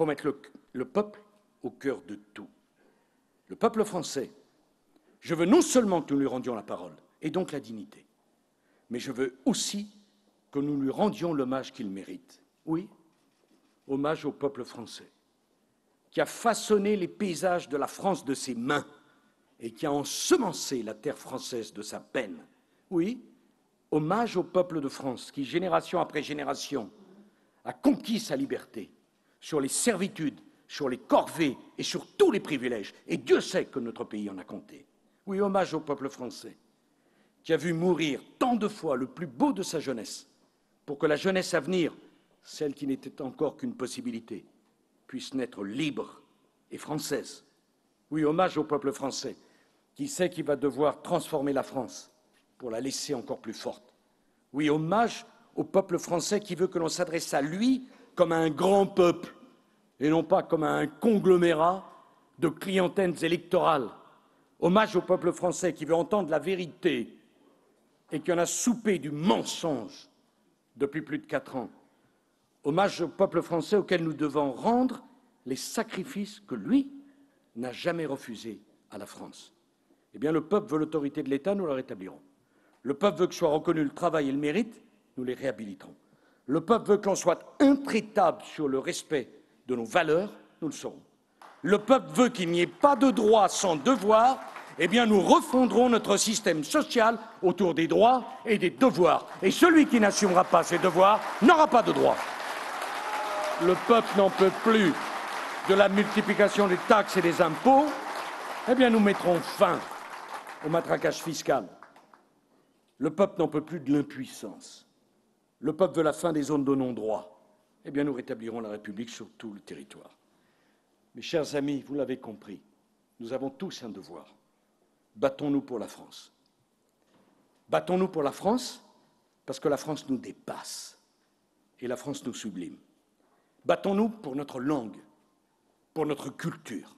faut mettre le peuple au cœur de tout. Le peuple français, je veux non seulement que nous lui rendions la parole, et donc la dignité, mais je veux aussi que nous lui rendions l'hommage qu'il mérite. Oui, hommage au peuple français, qui a façonné les paysages de la France de ses mains et qui a ensemencé la terre française de sa peine. Oui, hommage au peuple de France, qui, génération après génération, a conquis sa liberté sur les servitudes, sur les corvées et sur tous les privilèges. Et Dieu sait que notre pays en a compté. Oui, hommage au peuple français, qui a vu mourir tant de fois le plus beau de sa jeunesse, pour que la jeunesse à venir, celle qui n'était encore qu'une possibilité, puisse naître libre et française. Oui, hommage au peuple français, qui sait qu'il va devoir transformer la France pour la laisser encore plus forte. Oui, hommage au peuple français qui veut que l'on s'adresse à lui comme à un grand peuple, et non pas comme à un conglomérat de clientèles électorales. Hommage au peuple français qui veut entendre la vérité et qui en a soupé du mensonge depuis plus de 4 ans. Hommage au peuple français auquel nous devons rendre les sacrifices que lui n'a jamais refusés à la France. Eh bien, le peuple veut l'autorité de l'État, nous la rétablirons. Le peuple veut que soit reconnu le travail et le mérite, nous les réhabiliterons. Le peuple veut que l'on soit intraitable sur le respect de nos valeurs, nous le serons. Le peuple veut qu'il n'y ait pas de droit sans devoir, eh bien nous refondrons notre système social autour des droits et des devoirs. Et celui qui n'assumera pas ses devoirs n'aura pas de droits. Le peuple n'en peut plus de la multiplication des taxes et des impôts, eh bien nous mettrons fin au matraquage fiscal. Le peuple n'en peut plus de l'impuissance. Le peuple veut la fin des zones de non-droit. Eh bien, nous rétablirons la République sur tout le territoire. Mes chers amis, vous l'avez compris, nous avons tous un devoir. Battons-nous pour la France. Battons-nous pour la France parce que la France nous dépasse et la France nous sublime. Battons-nous pour notre langue, pour notre culture,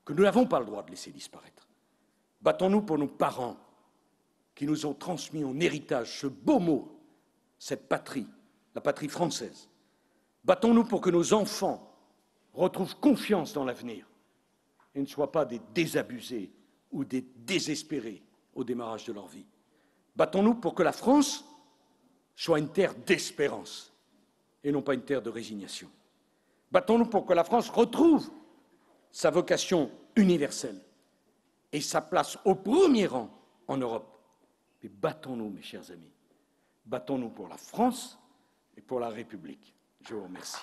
que nous n'avons pas le droit de laisser disparaître. Battons-nous pour nos parents qui nous ont transmis en héritage ce beau mot, cette patrie, la patrie française. Battons-nous pour que nos enfants retrouvent confiance dans l'avenir et ne soient pas des désabusés ou des désespérés au démarrage de leur vie. Battons-nous pour que la France soit une terre d'espérance et non pas une terre de résignation. Battons-nous pour que la France retrouve sa vocation universelle et sa place au premier rang en Europe. Mais battons-nous, mes chers amis, battons-nous pour la France et pour la République. Je vous remercie.